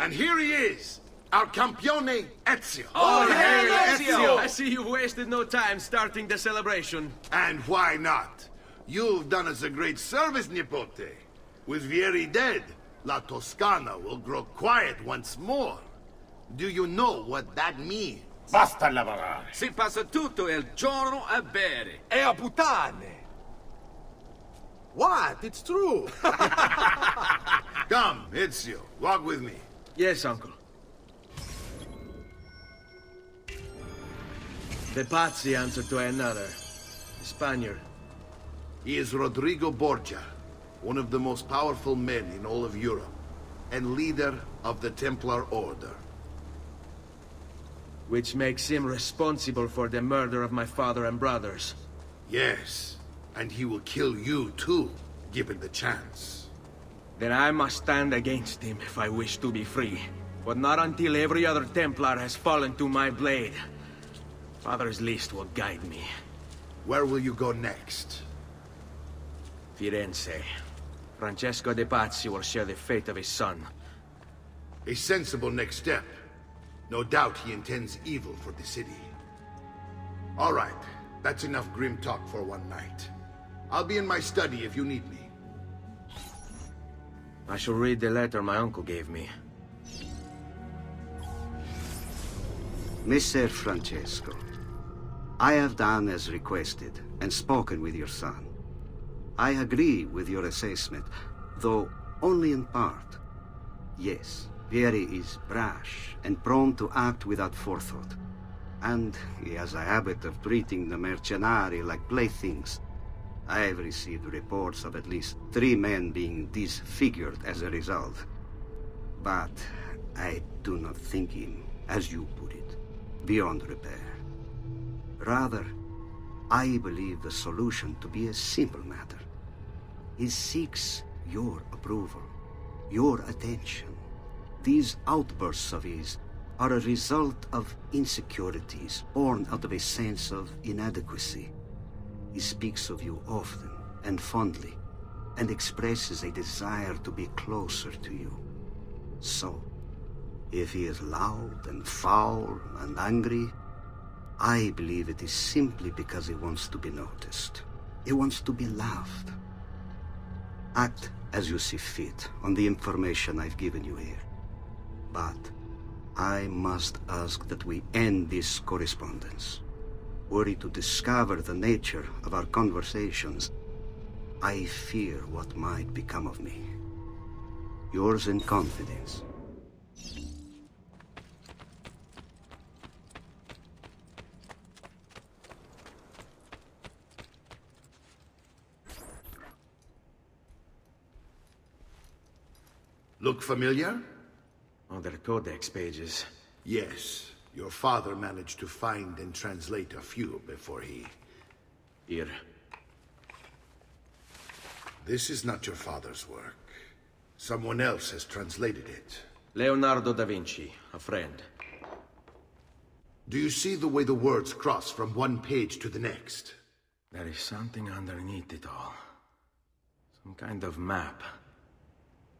And here he is, our campione Ezio. Oh, hey, Ezio! I see you've wasted no time starting the celebration. And why not? You've done us a great service, Nipote. With Vieri dead, La Toscana will grow quiet once more. Do you know what that means? Basta lavorare. Si passa tutto il giorno a bere. E a puttane. What? It's true. Come, Ezio, walk with me. Yes, uncle. The Pazzi answer to another. The Spaniard. He is Rodrigo Borgia, one of the most powerful men in all of Europe, and leader of the Templar Order. Which makes him responsible for the murder of my father and brothers. Yes, and he will kill you too, given the chance. Then I must stand against him if I wish to be free. But not until every other Templar has fallen to my blade. Father's list will guide me. Where will you go next? Firenze. Francesco de Pazzi will share the fate of his son. A sensible next step. No doubt he intends evil for the city. All right, that's enough grim talk for one night. I'll be in my study if you need me. I shall read the letter my uncle gave me. Messer Francesco, I have done as requested and spoken with your son. I agree with your assessment, though only in part. Yes, Vieri is brash and prone to act without forethought. And he has a habit of treating the mercenari like playthings. I have received reports of at least 3 men being disfigured as a result. But I do not think him, as you put it, beyond repair. Rather, I believe the solution to be a simple matter. He seeks your approval, your attention. These outbursts of his are a result of insecurities born out of a sense of inadequacy. He speaks of you often and fondly, and expresses a desire to be closer to you. So, if he is loud and foul and angry, I believe it is simply because he wants to be noticed. He wants to be loved. Act as you see fit on the information I've given you here. But I must ask that we end this correspondence. Were he to discover the nature of our conversations, I fear what might become of me. Yours in confidence. Look familiar? Other codex pages. Yes. Your father managed to find and translate a few before he... Here. This is not your father's work. Someone else has translated it. Leonardo da Vinci, a friend. Do you see the way the words cross from one page to the next? There is something underneath it all. Some kind of map.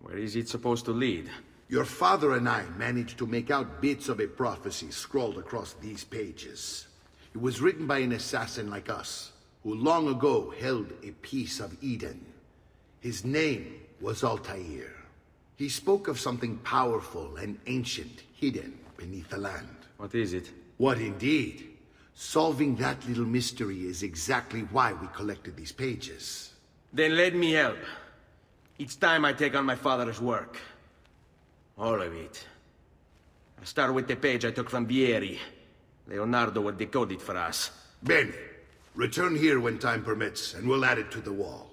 Where is it supposed to lead? Your father and I managed to make out bits of a prophecy scrawled across these pages. It was written by an assassin like us, who long ago held a piece of Eden. His name was Altair. He spoke of something powerful and ancient hidden beneath the land. What is it? What indeed? Solving that little mystery is exactly why we collected these pages. Then let me help. It's time I take on my father's work. All of it. I'll start with the page I took from Vieri. Leonardo will decode it for us. Bene. Return here when time permits, and we'll add it to the wall.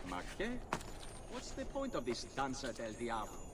Ma che? What's the point of this Danza del Diablo?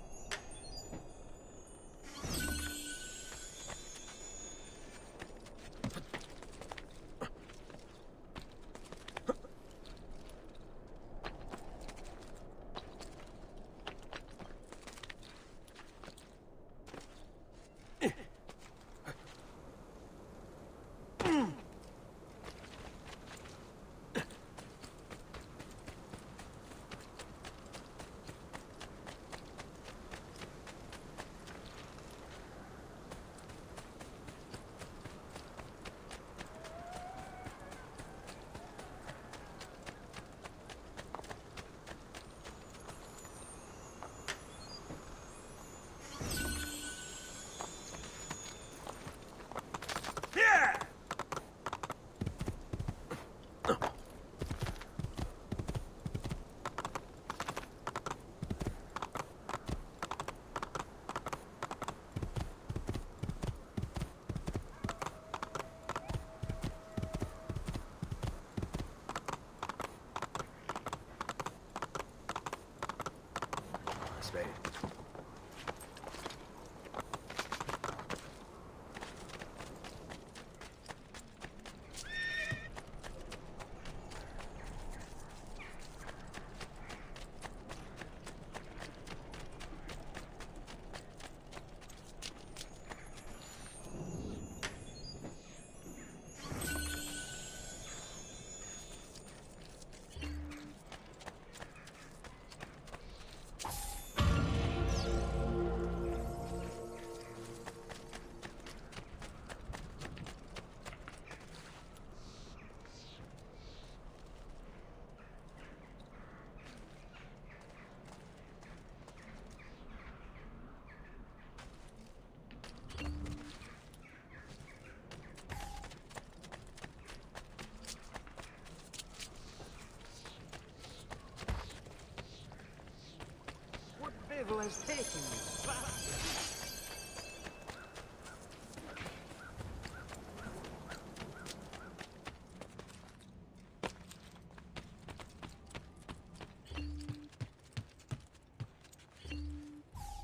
Devil has taken me.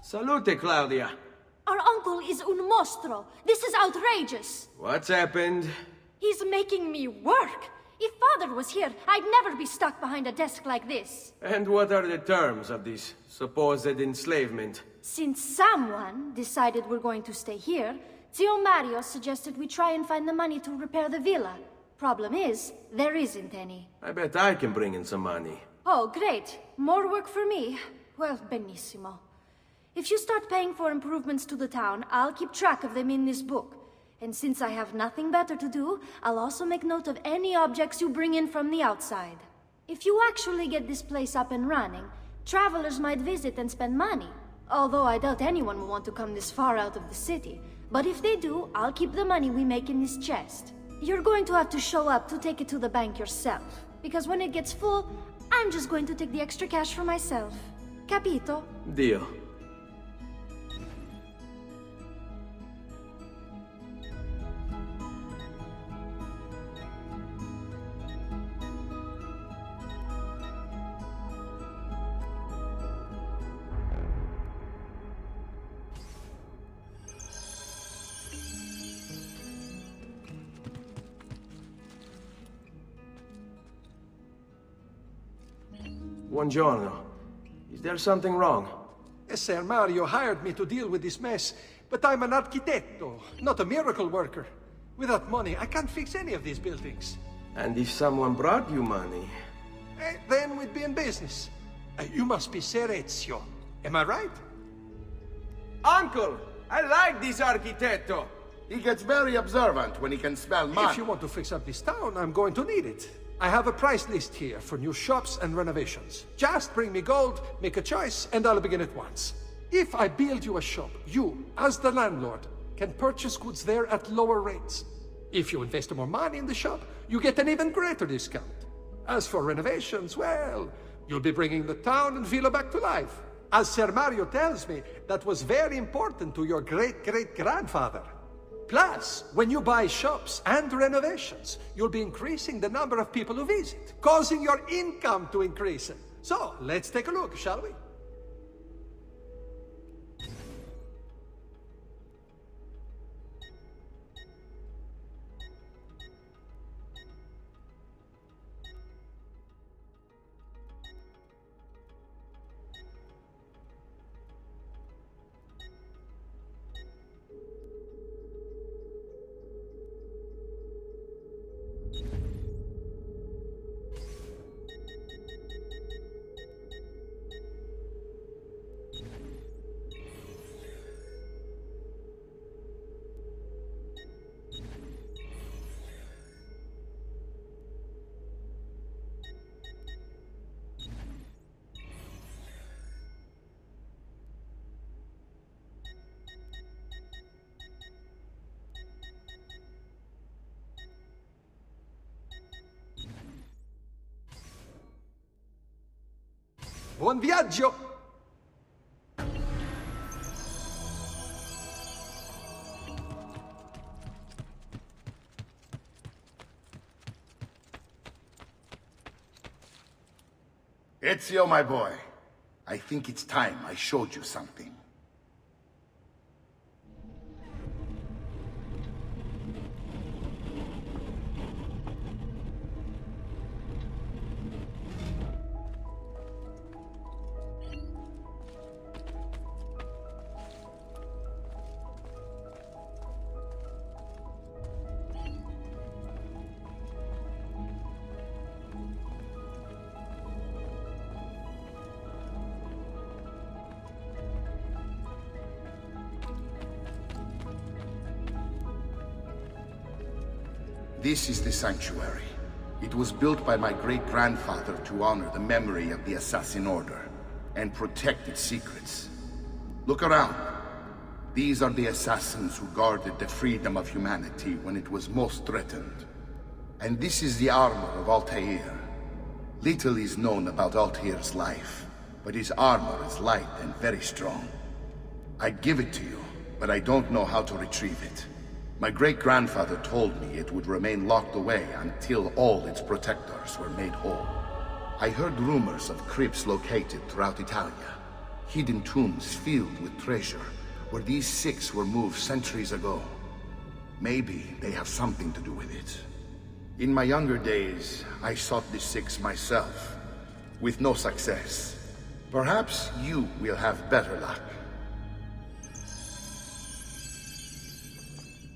Salute, Claudia. Our uncle is un mostro. This is outrageous. What's happened? He's making me work. If father was here, I'd never be stuck behind a desk like this. And what are the terms of this supposed enslavement? Since someone decided we're going to stay here, Zio Mario suggested we try and find the money to repair the villa. Problem is, there isn't any. I bet I can bring in some money. Oh, great. More work for me. Well, benissimo. If you start paying for improvements to the town, I'll keep track of them in this book. And since I have nothing better to do, I'll also make note of any objects you bring in from the outside. If you actually get this place up and running, travelers might visit and spend money. Although I doubt anyone will want to come this far out of the city. But if they do, I'll keep the money we make in this chest. You're going to have to show up to take it to the bank yourself. Because when it gets full, I'm just going to take the extra cash for myself. Capito? Deal. Buongiorno. Is there something wrong? Messer Mario hired me to deal with this mess, but I'm an architetto, not a miracle worker. Without money, I can't fix any of these buildings. And if someone brought you money? Then we'd be in business. You must be Ser Ezio. Am I right? Uncle! I like this architetto! He gets very observant when he can smell mud. If you want to fix up this town, I'm going to need it. I have a price list here for new shops and renovations. Just bring me gold, make a choice, and I'll begin at once. If I build you a shop, you, as the landlord, can purchase goods there at lower rates. If you invest more money in the shop, you get an even greater discount. As for renovations, well, you'll be bringing the town and villa back to life. As Sir Mario tells me, that was very important to your great-great-grandfather. Plus, when you buy shops and renovations, you'll be increasing the number of people who visit, causing your income to increase. So, let's take a look, shall we? Buon viaggio! Ezio, my boy, I think it's time I showed you something. This is the sanctuary. It was built by my great-grandfather to honor the memory of the Assassin Order and protect its secrets. Look around. These are the assassins who guarded the freedom of humanity when it was most threatened. And this is the armor of Altair. Little is known about Altair's life, but his armor is light and very strong. I'd give it to you, but I don't know how to retrieve it. My great-grandfather told me it would remain locked away until all its protectors were made whole. I heard rumors of crypts located throughout Italia, hidden tombs filled with treasure, where these six were moved centuries ago. Maybe they have something to do with it. In my younger days, I sought the six myself, with no success. Perhaps you will have better luck.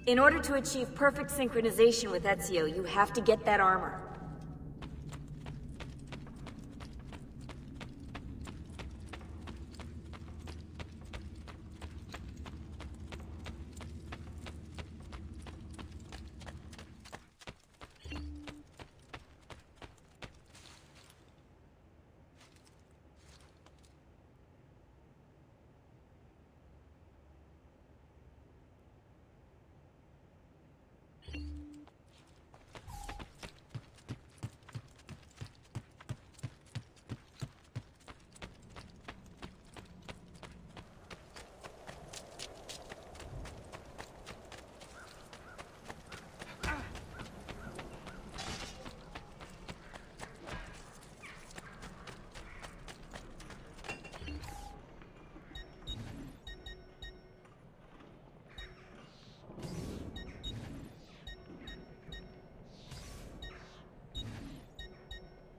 In order to achieve perfect synchronization with Ezio, you have to get that armor.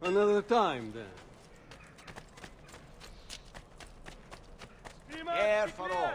Another time, then. Air for all.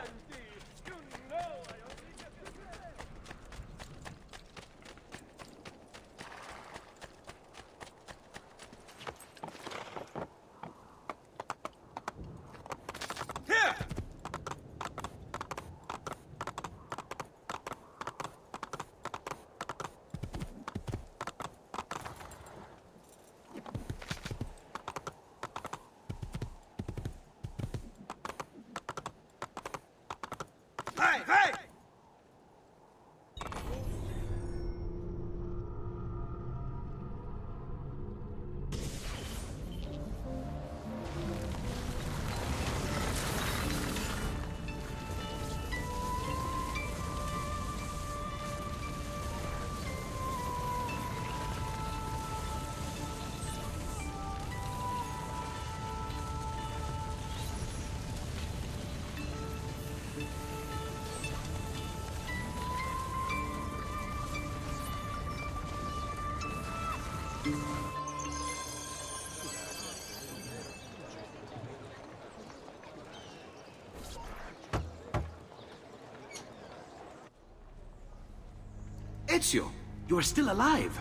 Ezio, you are still alive.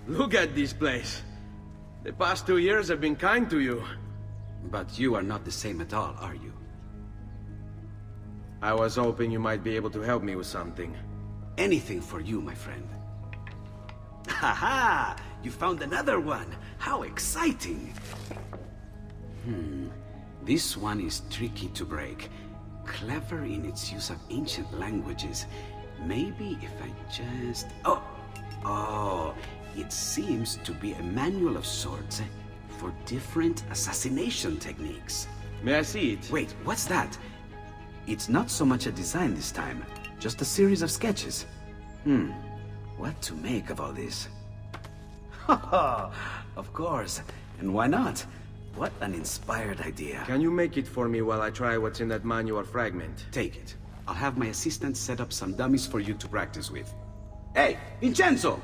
Look at this place. The past 2 years have been kind to you. But you are not the same at all, are you? I was hoping you might be able to help me with something. Anything for you, my friend. Ha! You found another one! How exciting! This one is tricky to break. Clever in its use of ancient languages. Maybe if I just... Oh! It seems to be a manual of sorts for different assassination techniques. May I see it? Wait, what's that? It's not so much a design this time, just a series of sketches. What to make of all this? Of course, and why not? What an inspired idea. Can you make it for me while I try what's in that manual fragment? Take it. I'll have my assistant set up some dummies for you to practice with. Hey, Vincenzo!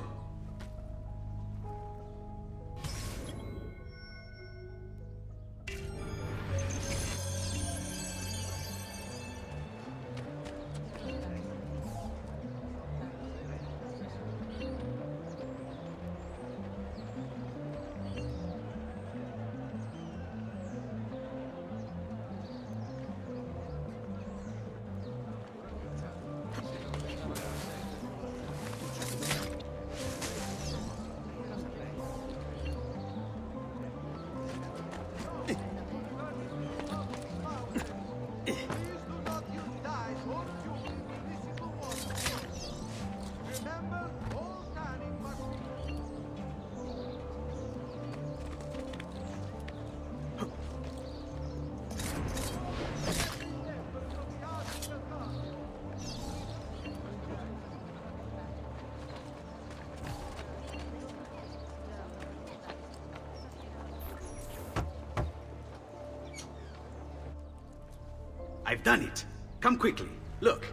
I've done it. Come quickly. Look.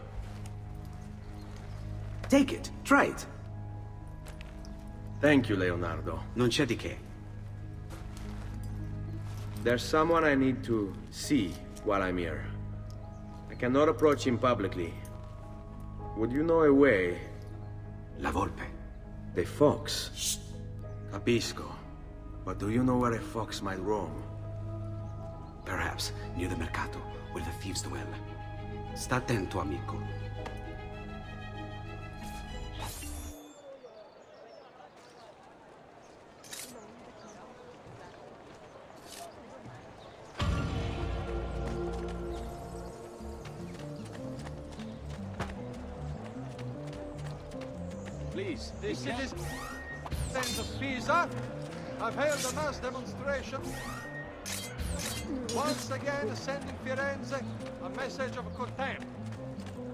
Take it. Try it. Thank you, Leonardo. Non c'è di che. There's someone I need to see while I'm here. I cannot approach him publicly. Would you know a way? La Volpe. The fox. Shh. Capisco. But do you know where a fox might roam? Perhaps near the mercato, where the thieves dwell. Sta attento, amico. Please, the citizens of Pisa have held a mass demonstration. Once again, sending Firenze a message of contempt.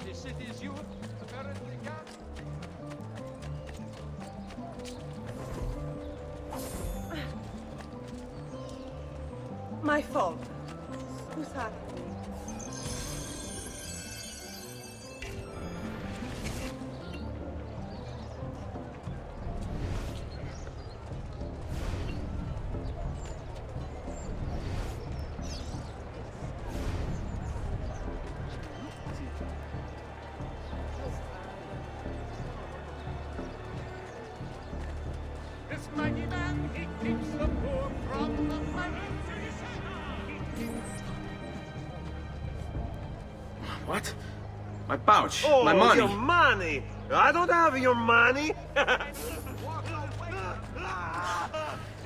The city's youth apparently can't... My fault. Scusate. What? My pouch. Oh, my money. your money! I don't have your money!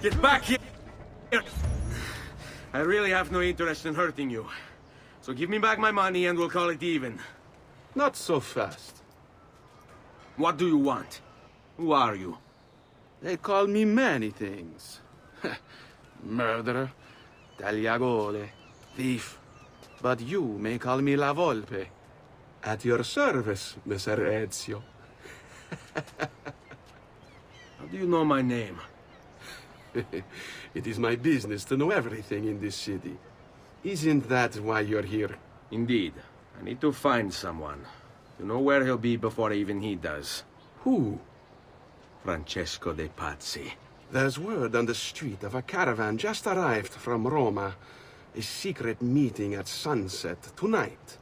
Get back here! I really have no interest in hurting you. So give me back my money and we'll call it even. Not so fast. What do you want? Who are you? They call me many things. Murderer, tagliagole, thief. But you may call me La Volpe. At your service, Messer Ezio. How do you know my name? It is my business to know everything in this city. Isn't that why you're here? Indeed. I need to find someone. To know where he'll be before even he does. Who? Francesco de Pazzi. There's word on the street of a caravan just arrived from Roma. A secret meeting at sunset tonight.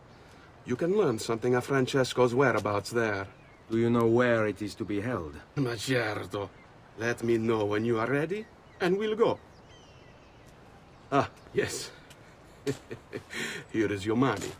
You can learn something of Francesco's whereabouts there. Do you know where it is to be held? Ma certo. Let me know when you are ready, and we'll go. Ah, yes. Here is your money.